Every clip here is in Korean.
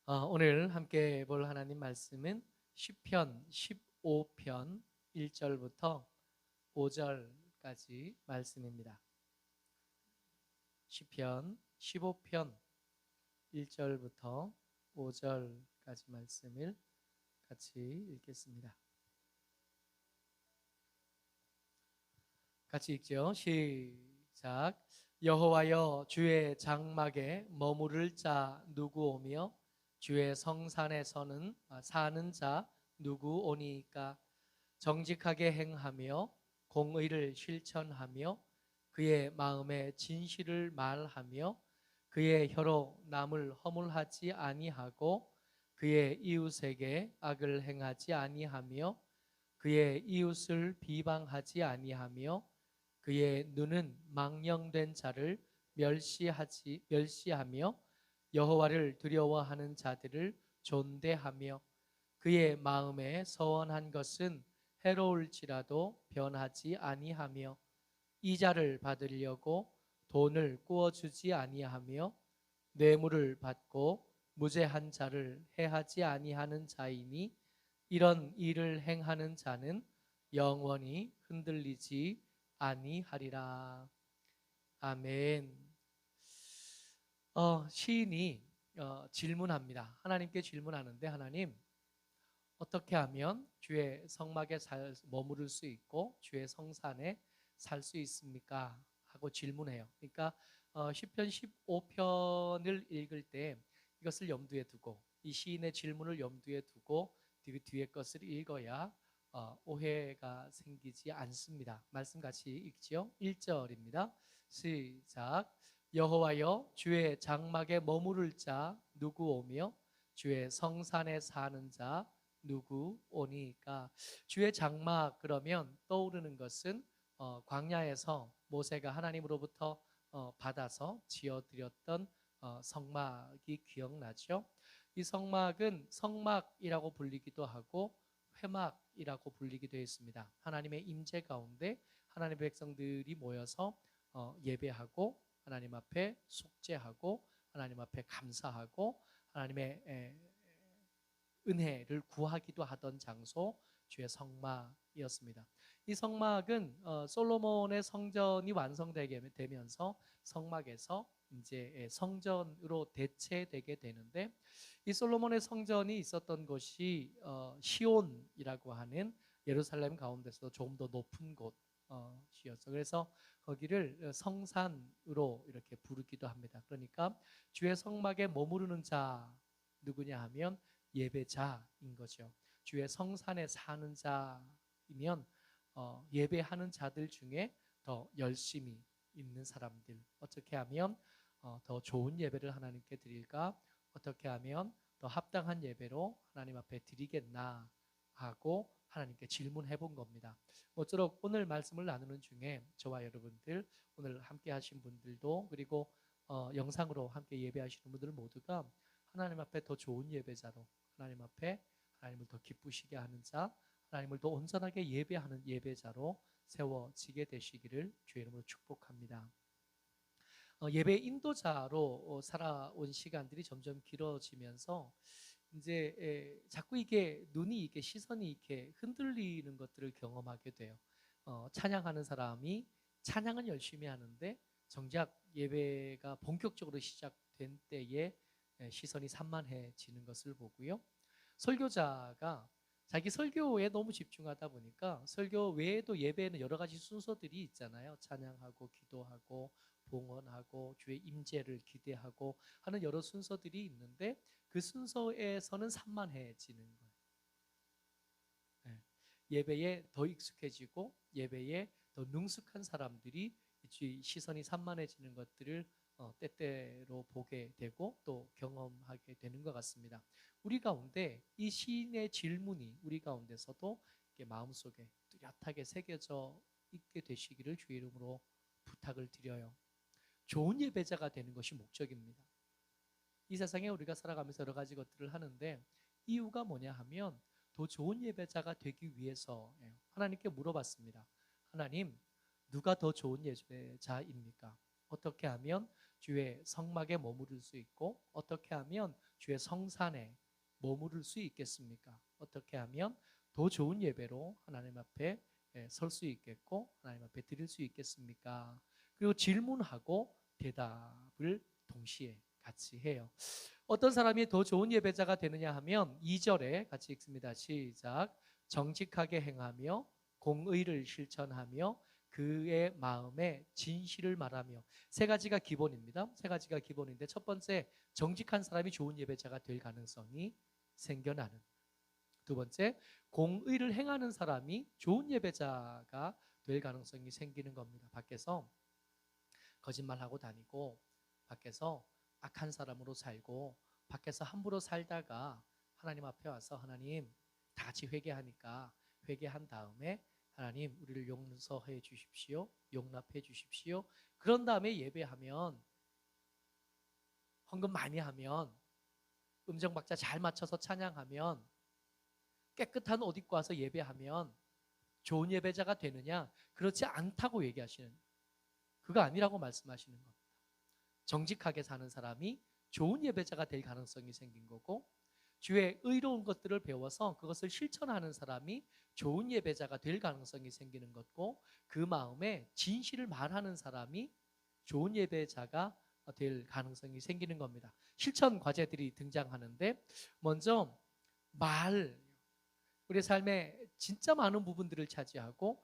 오늘 함께 볼 하나님 말씀은 시편 15편 1절부터 5절까지 말씀입니다. 시편 15편 1절부터 5절까지 말씀을 같이 읽겠습니다. 같이 읽죠. 시작. 여호와여, 주의 장막에 머무를 자 누구 오며 주의 성산에 사는 자 누구 오니이까? 정직하게 행하며 공의를 실천하며 그의 마음에 진실을 말하며 그의 혀로 남을 허물하지 아니하고 그의 이웃에게 악을 행하지 아니하며 그의 이웃을 비방하지 아니하며 그의 눈은 망령된 자를 멸시하며 여호와를 두려워하는 자들을 존대하며 그의 마음에 서원한 것은 해로울지라도 변하지 아니하며 이자를 받으려고 돈을 꾸어주지 아니하며 뇌물을 받고 무죄한 자를 해하지 아니하는 자이니 이런 일을 행하는 자는 영원히 흔들리지 아니하리라. 아멘. 시인이 질문합니다. 하나님께 질문하는데, 하나님, 어떻게 하면 주의 성막에 머무를 수 있고 주의 성산에 살 수 있습니까? 하고 질문해요. 그러니까 시편 15편을 읽을 때 이것을 염두에 두고, 이 시인의 질문을 염두에 두고 뒤에 것을 읽어야 오해가 생기지 않습니다. 말씀 같이 읽지요. 1절입니다. 시작. 여호와여, 주의 장막에 머무를 자 누구 오며 주의 성산에 사는 자 누구 오니까? 주의 장막 그러면 떠오르는 것은 광야에서 모세가 하나님으로부터 받아서 지어드렸던 성막이 기억나죠? 이 성막은 성막이라고 불리기도 하고 회막이라고 불리기도 했습니다. 하나님의 임재 가운데 하나님의 백성들이 모여서 예배하고 하나님 앞에 속죄하고 하나님 앞에 감사하고 하나님의 은혜를 구하기도 하던 장소, 주의 성막이었습니다. 이 성막은 솔로몬의 성전이 완성되게 되면서 성막에서 이제 성전으로 대체되게 되는데, 이 솔로몬의 성전이 있었던 곳이 시온이라고 하는 예루살렘 가운데서 조금 더 높은 곳이었어. 그래서 거기를 성산으로 이렇게 부르기도 합니다. 그러니까 주의 성막에 머무르는 자 누구냐 하면 예배자인 거죠. 주의 성산에 사는 자이면 예배하는 자들 중에 더 열심히 있는 사람들, 어떻게 하면 더 좋은 예배를 하나님께 드릴까? 어떻게 하면 더 합당한 예배로 하나님 앞에 드리겠나 하고 하나님께 질문해 본 겁니다. 모쪼록 오늘 말씀을 나누는 중에 저와 여러분들, 오늘 함께 하신 분들도, 그리고 영상으로 함께 예배하시는 분들 모두가 하나님 앞에 더 좋은 예배자로, 하나님 앞에 하나님을 더 기쁘시게 하는 자, 하나님을 더 온전하게 예배하는 예배자로 세워지게 되시기를 주의 이름으로 축복합니다. 예배 인도자로 살아온 시간들이 점점 길어지면서 이제 자꾸 이게 눈이 이게 시선이 이렇게 흔들리는 것들을 경험하게 돼요. 찬양하는 사람이 찬양은 열심히 하는데 정작 예배가 본격적으로 시작된 때에 시선이 산만해지는 것을 보고요. 설교자가 자기 설교에 너무 집중하다 보니까 설교 외에도 예배에는 여러 가지 순서들이 있잖아요. 찬양하고 기도하고 봉헌하고 주의 임재를 기대하고 하는 여러 순서들이 있는데 그 순서에서는 산만해지는 거예요. 네. 예배에 더 익숙해지고 예배에 더 능숙한 사람들이 시선이 산만해지는 것들을 때때로 보게 되고 또 경험하게 되는 것 같습니다. 우리 가운데 이 시인의 질문이 우리 가운데서도 마음속에 뚜렷하게 새겨져 있게 되시기를 주의 이름으로 부탁을 드려요. 좋은 예배자가 되는 것이 목적입니다. 이 세상에 우리가 살아가면서 여러 가지 것들을 하는데 이유가 뭐냐 하면 더 좋은 예배자가 되기 위해서예요. 하나님께 물어봤습니다. 하나님, 누가 더 좋은 예배자입니까? 어떻게 하면 주의 성막에 머무를 수 있고 어떻게 하면 주의 성산에 머무를 수 있겠습니까? 어떻게 하면 더 좋은 예배로 하나님 앞에 설 수 있겠고 하나님 앞에 드릴 수 있겠습니까? 그리고 질문하고 대답을 동시에 같이 해요. 어떤 사람이 더 좋은 예배자가 되느냐 하면 2절에 같이 읽습니다. 시작. 정직하게 행하며 공의를 실천하며 그의 마음에 진실을 말하며. 세 가지가 기본입니다. 세 가지가 기본인데 첫 번째, 정직한 사람이 좋은 예배자가 될 가능성이 생겨나는. 두 번째, 공의를 행하는 사람이 좋은 예배자가 될 가능성이 생기는 겁니다. 밖에서 거짓말하고 다니고 밖에서 악한 사람으로 살고 밖에서 함부로 살다가 하나님 앞에 와서 하나님 다 같이 회개하니까 회개한 다음에 하나님 우리를 용서해 주십시오. 용납해 주십시오. 그런 다음에 예배하면 헌금 많이 하면 음정 박자 잘 맞춰서 찬양하면 깨끗한 옷 입고 와서 예배하면 좋은 예배자가 되느냐? 그렇지 않다고 얘기하시는, 그거 아니라고 말씀하시는 겁니다. 정직하게 사는 사람이 좋은 예배자가 될 가능성이 생긴 거고 주의 의로운 것들을 배워서 그것을 실천하는 사람이 좋은 예배자가 될 가능성이 생기는 것고 그 마음에 진실을 말하는 사람이 좋은 예배자가 될 가능성이 생기는 겁니다. 실천 과제들이 등장하는데 먼저 말, 우리 삶에 진짜 많은 부분들을 차지하고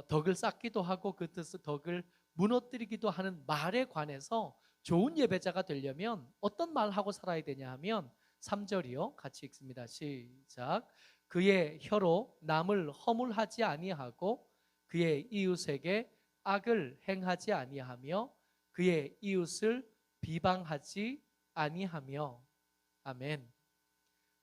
덕을 쌓기도 하고 그 뜻을 덕을 무너뜨리기도 하는 말에 관해서 좋은 예배자가 되려면 어떤 말하고 살아야 되냐 하면 3절이요. 같이 읽습니다. 시작. 그의 혀로 남을 허물하지 아니하고 그의 이웃에게 악을 행하지 아니하며 그의 이웃을 비방하지 아니하며. 아멘.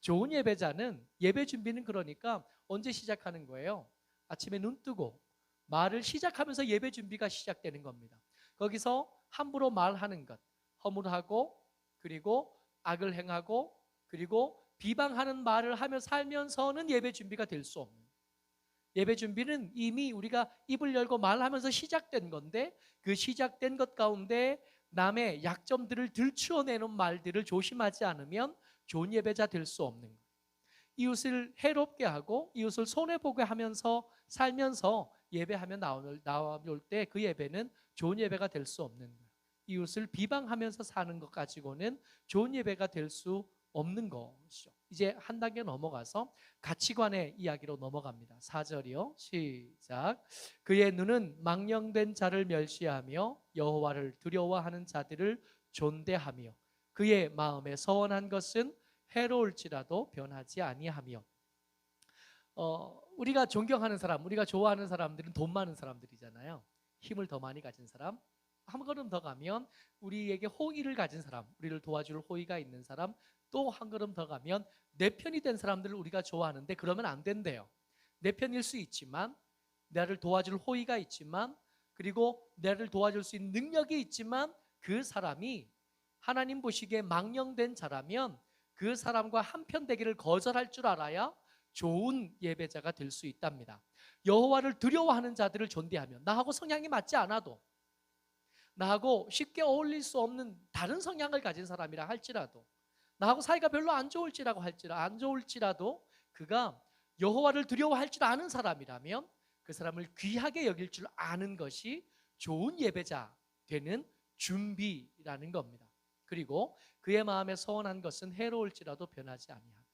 좋은 예배자는 예배 준비는 그러니까 언제 시작하는 거예요? 아침에 눈 뜨고 말을 시작하면서 예배 준비가 시작되는 겁니다. 거기서 함부로 말하는 것, 허물하고 그리고 악을 행하고 그리고 비방하는 말을 하며 살면서는 예배 준비가 될 수 없는, 예배 준비는 이미 우리가 입을 열고 말하면서 시작된 건데 그 시작된 것 가운데 남의 약점들을 들추어내는 말들을 조심하지 않으면 좋은 예배자 될 수 없는 거예요. 이웃을 해롭게 하고 이웃을 손해보게 하면서 살면서 예배하며 나올 때 그 예배는 좋은 예배가 될 수 없는 거예요. 이웃을 비방하면서 사는 것 가지고는 좋은 예배가 될 수 없는 것이죠. 이제 한 단계 넘어가서 가치관의 이야기로 넘어갑니다. 4절이요. 시작. 그의 눈은 망령된 자를 멸시하며 여호와를 두려워하는 자들을 존대하며 그의 마음에 서원한 것은 해로울지라도 변하지 아니하며. 우리가 존경하는 사람, 우리가 좋아하는 사람들은 돈 많은 사람들이잖아요. 힘을 더 많이 가진 사람. 한 걸음 더 가면 우리에게 호의를 가진 사람, 우리를 도와줄 호의가 있는 사람, 또 한 걸음 더 가면 내 편이 된 사람들을 우리가 좋아하는데 그러면 안 된대요. 내 편일 수 있지만, 나를 도와줄 호의가 있지만, 그리고 나를 도와줄 수 있는 능력이 있지만 그 사람이 하나님 보시기에 망령된 자라면 그 사람과 한편 되기를 거절할 줄 알아야 좋은 예배자가 될 수 있답니다. 여호와를 두려워하는 자들을 존대하며, 나하고 성향이 맞지 않아도, 나하고 쉽게 어울릴 수 없는 다른 성향을 가진 사람이라 할지라도, 나하고 사이가 별로 안 좋을지라도 그가 여호와를 두려워할 줄 아는 사람이라면 그 사람을 귀하게 여길 줄 아는 것이 좋은 예배자 되는 준비라는 겁니다. 그리고 그의 마음에 서원한 것은 해로울지라도 변하지 아니하며.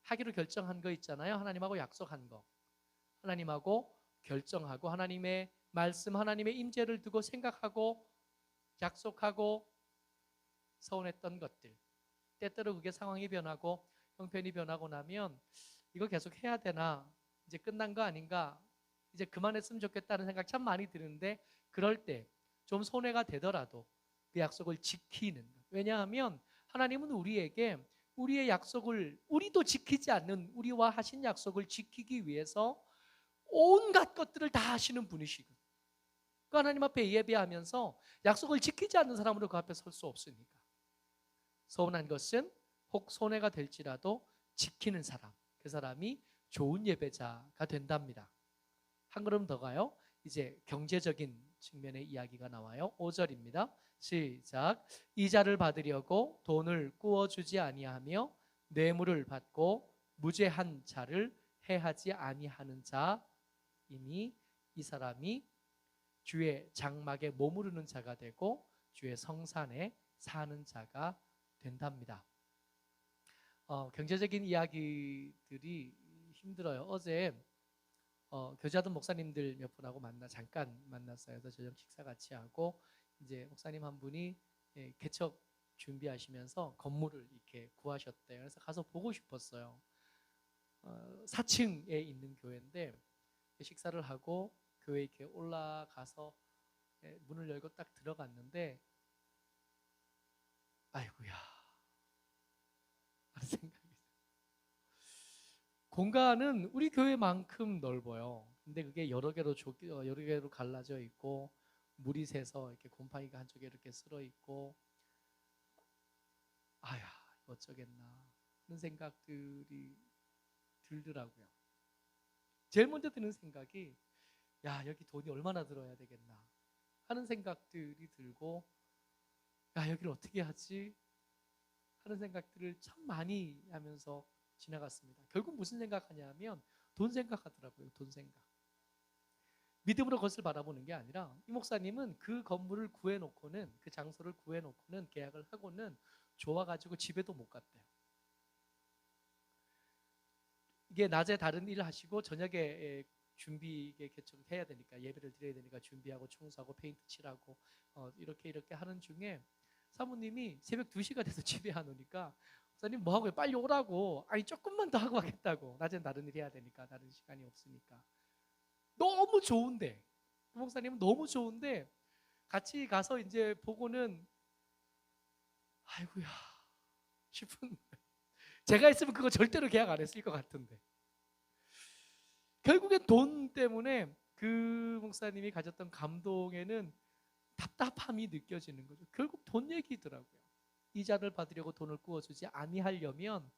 하기로 결정한 거 있잖아요. 하나님하고 약속한 거, 하나님하고 결정하고 하나님의 말씀, 하나님의 임재를 두고 생각하고 약속하고 서운했던 것들, 때때로 그게 상황이 변하고 형편이 변하고 나면 이거 계속 해야 되나, 이제 끝난 거 아닌가, 이제 그만했으면 좋겠다는 생각 참 많이 드는데 그럴 때 좀 손해가 되더라도 그 약속을 지키는 것. 왜냐하면 하나님은 우리에게 우리의 약속을, 우리도 지키지 않는 우리와 하신 약속을 지키기 위해서 온갖 것들을 다 하시는 분이시고, 그 하나님 앞에 예배하면서 약속을 지키지 않는 사람으로 그 앞에 설 수 없으니까 서운한 것은 혹 손해가 될지라도 지키는 사람, 그 사람이 좋은 예배자가 된답니다. 한 걸음 더 가요. 이제 경제적인 측면의 이야기가 나와요. 5절입니다. 시작. 이자를 받으려고 돈을 꾸어주지 아니하며 뇌물을 받고 무죄한 자를 해하지 아니하는 자이니 이 사람이 주의 장막에 머무르는 자가 되고 주의 성산에 사는 자가 된답니다. 경제적인 이야기들이 힘들어요. 어제 교제하던 목사님들 몇 분하고 잠깐 만났어요. 그래서 저녁 식사 같이 하고 이제 목사님 한 분이 개척 준비하시면서 건물을 이렇게 구하셨대요. 그래서 가서 보고 싶었어요. 4층에 있는 교회인데 식사를 하고 교회 이렇게 올라가서 문을 열고 딱 들어갔는데 아이고야 하는 생각이 공간은 우리 교회만큼 넓어요. 근데 그게 여러 개로 갈라져 있고 물이 새서 이렇게 곰팡이가 한쪽에 이렇게 쓸어 있고 아야 어쩌겠나 하는 생각들이 들더라고요. 제일 먼저 드는 생각이 야 여기 돈이 얼마나 들어야 되겠나 하는 생각들이 들고 야 여기를 어떻게 하지 하는 생각들을 참 많이 하면서 지나갔습니다. 결국 무슨 생각하냐면 돈 생각하더라고요. 돈 생각. 믿음으로 그것을 바라보는 게 아니라 이 목사님은 그 건물을 구해놓고는 그 장소를 구해놓고는 계약을 하고는 좋아가지고 집에도 못 갔대요. 이게 낮에 다른 일 하시고 저녁에 준비 개척해야 되니까 예배를 드려야 되니까 준비하고 청소하고 페인트 칠하고 이렇게 하는 중에 사모님이 새벽 2시가 돼서 집에 안 오니까 목사님 뭐 하고요? 빨리 오라고. 아니 조금만 더 하고 가겠다고. 낮엔 다른 일 해야 되니까 다른 시간이 없으니까. 너무 좋은데 그 목사님은 너무 좋은데 같이 가서 이제 보고는 아이고야 싶은 제가 있으면 그거 절대로 계약 안 했을 것 같은데 결국엔 돈 때문에 그 목사님이 가졌던 감동에는 답답함이 느껴지는 거죠. 결국 돈 얘기더라고요. 이자를 받으려고 돈을 꾸어주지 아니하려면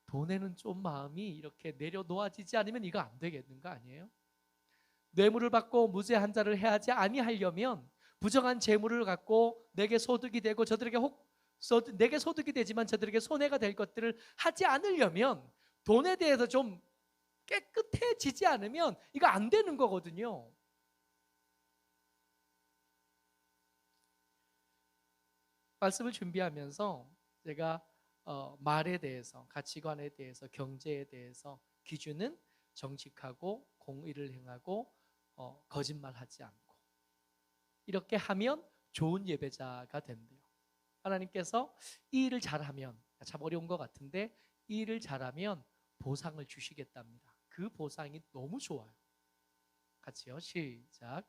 돈에는 좀 마음이 이렇게 내려놓아지지 않으면 이거 안 되겠는 거 아니에요? 뇌물을 받고 무죄한 자를 해하지 아니하려면 부정한 재물을 갖고 내게 소득이 되고 저들에게 내게 소득이 되지만 저들에게 손해가 될 것들을 하지 않으려면 돈에 대해서 좀 깨끗해지지 않으면 이거 안 되는 거거든요. 말씀을 준비하면서 제가 말에 대해서 가치관에 대해서 경제에 대해서 기준은 정직하고 공의를 행하고 거짓말하지 않고 이렇게 하면 좋은 예배자가 된대요. 하나님께서 이 일을 잘하면 참 어려운 것 같은데 이 일을 잘하면 보상을 주시겠답니다. 그 보상이 너무 좋아요. 같이요. 시작.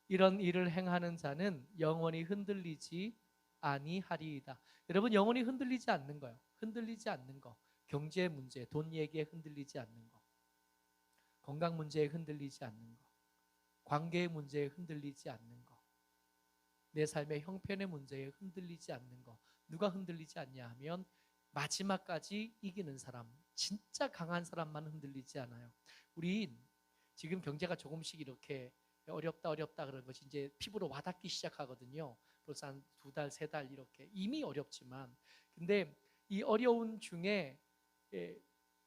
이런 일을 행하는 자는 영원히 흔들리지 아니하리이다. 여러분 영원히 흔들리지 않는 거요. 흔들리지 않는 거. 경제 문제, 돈 얘기에 흔들리지 않는 거. 건강 문제에 흔들리지 않는 거. 관계의 문제에 흔들리지 않는 거. 내 삶의 형편의 문제에 흔들리지 않는 거. 누가 흔들리지 않냐 하면 마지막까지 이기는 사람, 진짜 강한 사람만 흔들리지 않아요. 우리 지금 경제가 조금씩 이렇게 어렵다 그런 것이 이제 피부로 와닿기 시작하거든요. 벌써 한 2달, 3달 이렇게 이미 어렵지만 근데 이 어려운 중에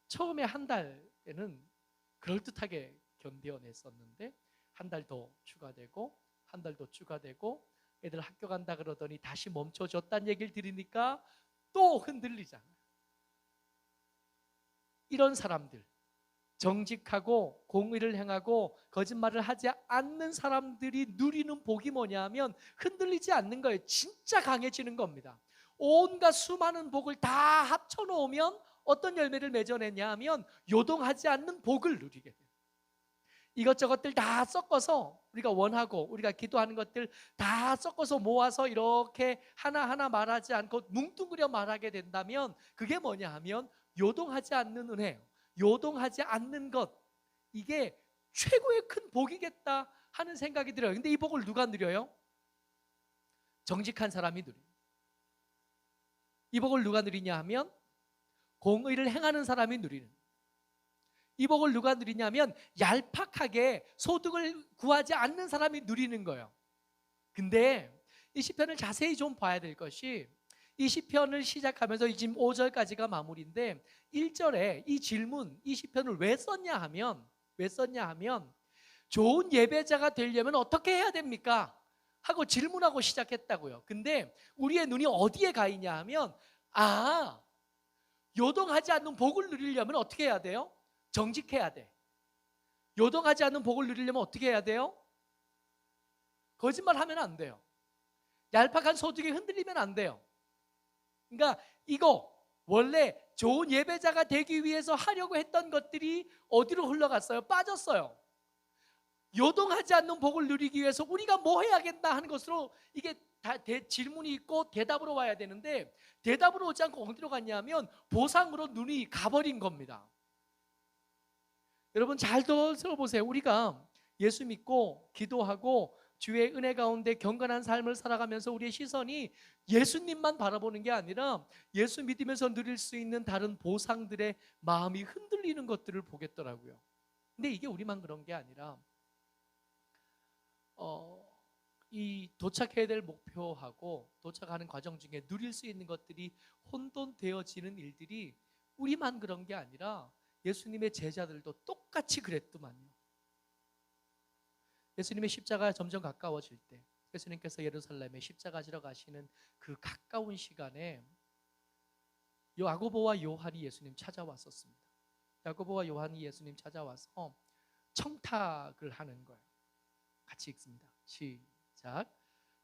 처음에 한 달에는 그럴듯하게 견뎌냈었는데 한 달 더 추가되고 한 달 더 추가되고 애들 학교 간다 그러더니 다시 멈춰졌다는 얘기를 들으니까 또 흔들리잖아요. 이런 사람들 정직하고 공의를 행하고 거짓말을 하지 않는 사람들이 누리는 복이 뭐냐면 흔들리지 않는 거예요. 진짜 강해지는 겁니다. 온갖 수많은 복을 다 합쳐놓으면 어떤 열매를 맺어내냐 하면 요동하지 않는 복을 누리게 돼요. 이것저것들 다 섞어서 우리가 원하고 우리가 기도하는 것들 다 섞어서 모아서 이렇게 하나하나 말하지 않고 뭉뚱그려 말하게 된다면 그게 뭐냐 하면 요동하지 않는 은혜예요. 요동하지 않는 것, 이게 최고의 큰 복이겠다 하는 생각이 들어요. 근데 이 복을 누가 누려요? 정직한 사람이 누려요. 이 복을 누가 누리냐 하면 공의를 행하는 사람이 누리는. 이 복을 누가 누리냐면 얄팍하게 소득을 구하지 않는 사람이 누리는 거예요. 근데 이 시편을 자세히 좀 봐야 될 것이 이 시편을 시작하면서 지금 5절까지가 마무리인데 1절에 이 질문, 이 시편을 왜 썼냐 하면 좋은 예배자가 되려면 어떻게 해야 됩니까? 하고 질문하고 시작했다고요. 근데 우리의 눈이 어디에 가 있냐 하면 요동하지 않는 복을 누리려면 어떻게 해야 돼요? 정직해야 돼. 요동하지 않는 복을 누리려면 어떻게 해야 돼요? 거짓말하면 안 돼요. 얄팍한 소득에 흔들리면 안 돼요. 그러니까 이거 원래 좋은 예배자가 되기 위해서 하려고 했던 것들이 어디로 흘러갔어요? 빠졌어요. 요동하지 않는 복을 누리기 위해서 우리가 뭐 해야겠나 하는 것으로 이게 다 질문이 있고 대답으로 와야 되는데 대답으로 오지 않고 어디로 갔냐면 보상으로 눈이 가버린 겁니다. 여러분 잘 들어보세요. 우리가 예수 믿고 기도하고 주의 은혜 가운데 경건한 삶을 살아가면서 우리의 시선이 예수님만 바라보는 게 아니라 예수 믿으면서 누릴 수 있는 다른 보상들의 마음이 흔들리는 것들을 보겠더라고요. 근데 이게 우리만 그런 게 아니라 이 도착해야 될 목표하고 도착하는 과정 중에 누릴 수 있는 것들이 혼돈되어지는 일들이 우리만 그런 게 아니라 예수님의 제자들도 똑같이 그랬더만요. 예수님의 십자가 점점 가까워질 때 예수님께서 예루살렘에 십자가 지러 가시는 그 가까운 시간에 야고보와 요한이 예수님 찾아왔었습니다. 야고보와 요한이 예수님 찾아와서 청탁을 하는 거예요. 같이 읽습니다. 시작.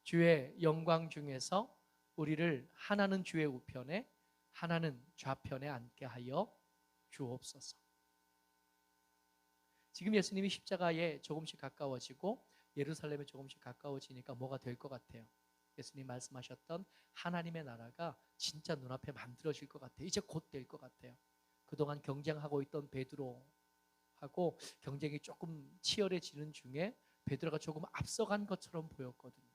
주의 영광 중에서 우리를 하나는 주의 우편에 하나는 좌편에 앉게 하여 주옵소서. 지금 예수님이 십자가에 조금씩 가까워지고 예루살렘에 조금씩 가까워지니까 뭐가 될 것 같아요? 예수님 말씀하셨던 하나님의 나라가 진짜 눈앞에 만들어질 것 같아요. 이제 곧 될 것 같아요. 그동안 경쟁하고 있던 베드로하고 경쟁이 조금 치열해지는 중에 베드로가 조금 앞서간 것처럼 보였거든요.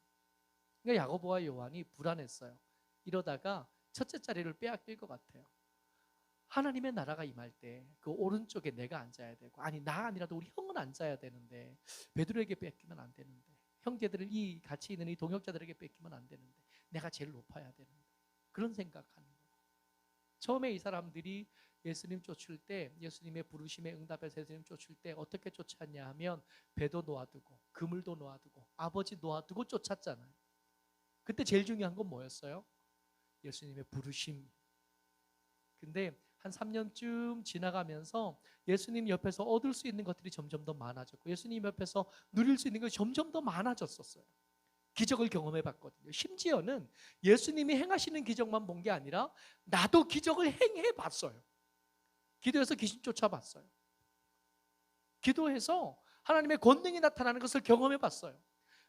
그러니까 야고보와 요한이 불안했어요. 이러다가 첫째 자리를 빼앗길 것 같아요. 하나님의 나라가 임할 때 그 오른쪽에 내가 앉아야 되고, 아니 나 아니라도 우리 형은 앉아야 되는데 베드로에게 뺏기면 안 되는데, 형제들을 이 같이 있는 이 동역자들에게 뺏기면 안 되는데 내가 제일 높아야 되는데, 그런 생각하는 거예요. 처음에 이 사람들이 예수님 쫓을 때, 예수님의 부르심에 응답해서 예수님 쫓을 때 어떻게 쫓았냐 하면 배도 놓아두고 그물도 놓아두고 아버지 놓아두고 쫓았잖아요. 그때 제일 중요한 건 뭐였어요? 예수님의 부르심. 근데 한 3년쯤 지나가면서 예수님 옆에서 얻을 수 있는 것들이 점점 더 많아졌고 예수님 옆에서 누릴 수 있는 것이 점점 더 많아졌었어요. 기적을 경험해 봤거든요. 심지어는 예수님이 행하시는 기적만 본 게 아니라 나도 기적을 행해 봤어요. 기도해서 귀신 쫓아봤어요. 기도해서 하나님의 권능이 나타나는 것을 경험해 봤어요.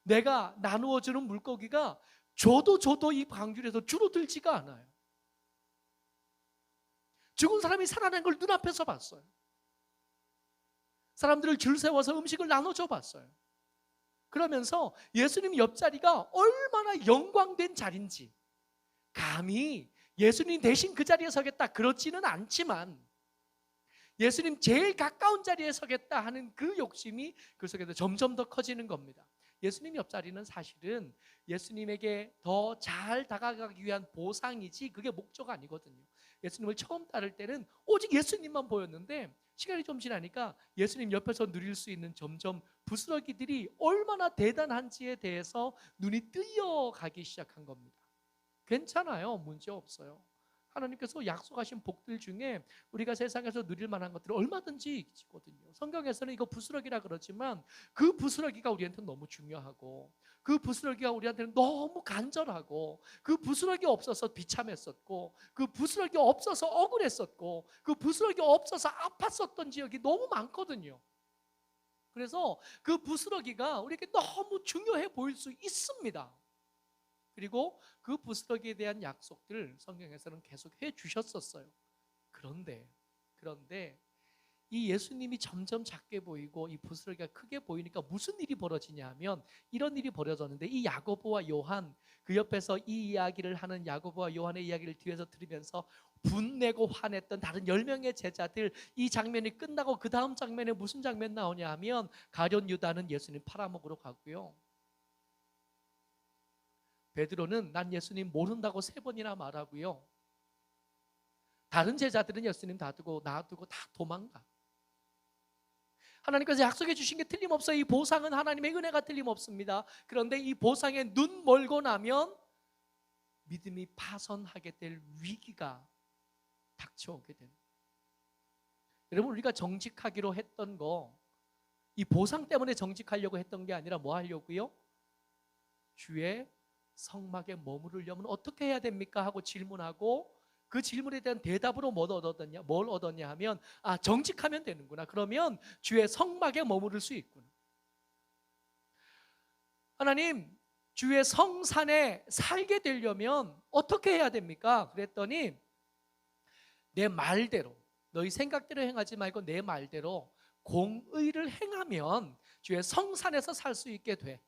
내가 나누어주는 물고기가 줘도 이 방주에서 줄어들지가 않아요. 죽은 사람이 살아난 걸 눈앞에서 봤어요. 사람들을 줄 세워서 음식을 나눠줘 봤어요. 그러면서 예수님 옆자리가 얼마나 영광된 자리인지, 감히 예수님 대신 그 자리에 서겠다 그렇지는 않지만 예수님 제일 가까운 자리에 서겠다 하는 그 욕심이 그 속에서 점점 더 커지는 겁니다. 예수님 옆자리는 사실은 예수님에게 더 잘 다가가기 위한 보상이지 그게 목적 아니거든요. 예수님을 처음 따를 때는 오직 예수님만 보였는데 시간이 좀 지나니까 예수님 옆에서 누릴 수 있는 점점 부스러기들이 얼마나 대단한지에 대해서 눈이 뜨여가기 시작한 겁니다. 괜찮아요. 문제 없어요. 하나님께서 약속하신 복들 중에 우리가 세상에서 누릴 만한 것들은 얼마든지 있거든요. 성경에서는 이거 부스러기라 그러지만 그 부스러기가 우리한테는 너무 중요하고, 그 부스러기가 우리한테는 너무 간절하고, 그 부스러기 없어서 비참했었고, 그 부스러기 없어서 억울했었고, 그 부스러기 없어서 아팠었던 지역이 너무 많거든요. 그래서 그 부스러기가 우리에게 너무 중요해 보일 수 있습니다. 그리고 그 부스러기에 대한 약속들을 성경에서는 계속 해 주셨었어요. 그런데 이 예수님이 점점 작게 보이고 이 부스러기가 크게 보이니까 무슨 일이 벌어지냐 하면 이런 일이 벌어졌는데, 이 야고보와 요한, 그 옆에서 이 이야기를 하는 야고보와 요한의 이야기를 뒤에서 들으면서 분내고 화냈던 다른 10명의 제자들, 이 장면이 끝나고 그 다음 장면에 무슨 장면 나오냐 하면 가룟 유다는 예수님 팔아먹으러 가고요, 베드로는 난 예수님 모른다고 3번이나 말하고요. 다른 제자들은 예수님 놔두고 다 도망가. 하나님께서 약속해 주신 게 틀림없어요. 이 보상은 하나님의 은혜가 틀림없습니다. 그런데 이 보상에 눈 멀고 나면 믿음이 파손하게 될 위기가 닥쳐오게 됩니다. 여러분, 우리가 정직하기로 했던 거, 이 보상 때문에 정직하려고 했던 게 아니라 뭐 하려고요? 주의 성막에 머무르려면 어떻게 해야 됩니까? 하고 질문하고 그 질문에 대한 대답으로 뭘 얻었냐 하면 정직하면 되는구나. 그러면 주의 성막에 머무를 수 있구나. 하나님, 주의 성산에 살게 되려면 어떻게 해야 됩니까? 그랬더니 내 말대로, 너희 생각대로 행하지 말고 내 말대로 공의를 행하면 주의 성산에서 살 수 있게 돼.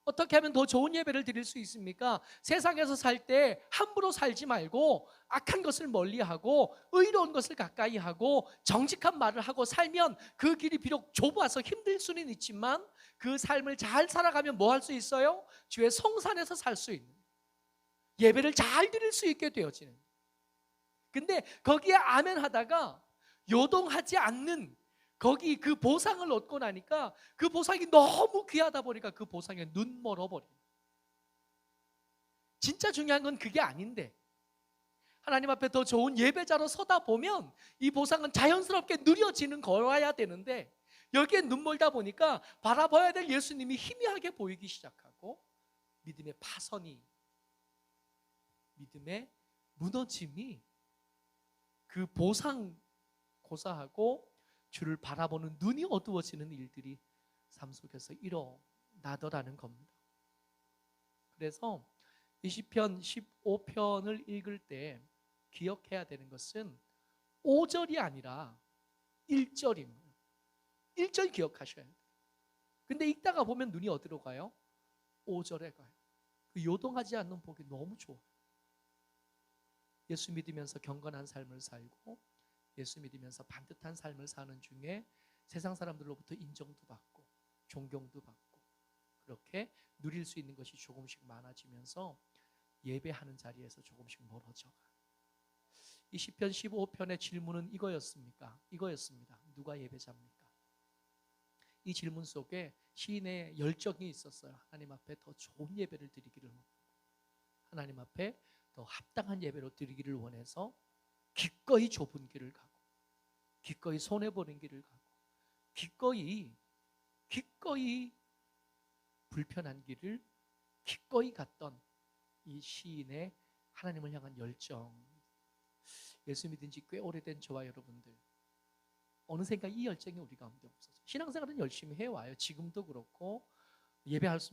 어떻게 하면 더 좋은 예배를 드릴 수 있습니까? 세상에서 살 때 함부로 살지 말고 악한 것을 멀리하고 의로운 것을 가까이 하고 정직한 말을 하고 살면 그 길이 비록 좁아서 힘들 수는 있지만 그 삶을 잘 살아가면 뭐 할 수 있어요? 주의 성산에서 살 수 있는, 예배를 잘 드릴 수 있게 되어지는. 근데 거기에 아멘 하다가 요동하지 않는, 거기 그 보상을 얻고 나니까 그 보상이 너무 귀하다 보니까 그 보상에 눈 멀어버려요. 진짜 중요한 건 그게 아닌데 하나님 앞에 더 좋은 예배자로 서다 보면 이 보상은 자연스럽게 누려지는 거라야 되는데 여기에 눈 멀다 보니까 바라봐야 될 예수님이 희미하게 보이기 시작하고 믿음의 파선이, 믿음의 무너짐이 그 보상 고사하고 주를 바라보는 눈이 어두워지는 일들이 삶 속에서 일어나더라는 겁니다. 그래서 이 시편 15편을 읽을 때 기억해야 되는 것은 5절이 아니라 1절입니다. 1절 기억하셔야 돼요. 근데 읽다가 보면 눈이 어디로 가요? 5절에 가요. 그 요동하지 않는 복이 너무 좋아요. 예수 믿으면서 경건한 삶을 살고 예수 믿으면서 반듯한 삶을 사는 중에 세상 사람들로부터 인정도 받고 존경도 받고 그렇게 누릴 수 있는 것이 조금씩 많아지면서 예배하는 자리에서 조금씩 멀어져가. 이 시편 15편의 질문은 이거였습니다. 누가 예배자입니까? 이 질문 속에 시인의 열정이 있었어요. 하나님 앞에 더 좋은 예배를 드리기를 원하고 하나님 앞에 더 합당한 예배로 드리기를 원해서 기꺼이 좁은 길을 가고 기꺼이 손해보는 길을 가고 기꺼이 불편한 길을 기꺼이 갔던 이 시인의 하나님을 향한 열정. 예수 믿은 지 꽤 오래된 저와 여러분들, 어느샌가 이 열정이 우리 가운데 없어서 신앙생활은 열심히 해와요. 지금도 그렇고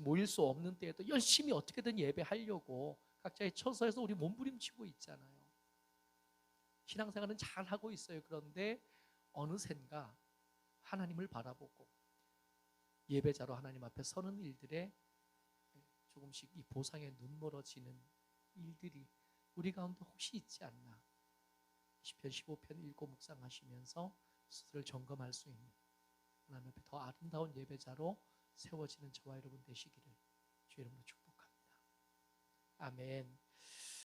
모일 수 없는 때에도 열심히 어떻게든 예배하려고 각자의 처소에서 우리 몸부림치고 있잖아요. 신앙생활은 잘하고 있어요. 그런데 어느샌가 하나님을 바라보고 예배자로 하나님 앞에 서는 일들에 조금씩 이 보상에 눈멀어지는 일들이 우리 가운데 혹시 있지 않나. 시편 15편 읽고 묵상하시면서 스스로를 점검할 수 있는 하나님 앞에 더 아름다운 예배자로 세워지는 저와 여러분 되시기를 주의 이름으로 축복합니다. 아멘.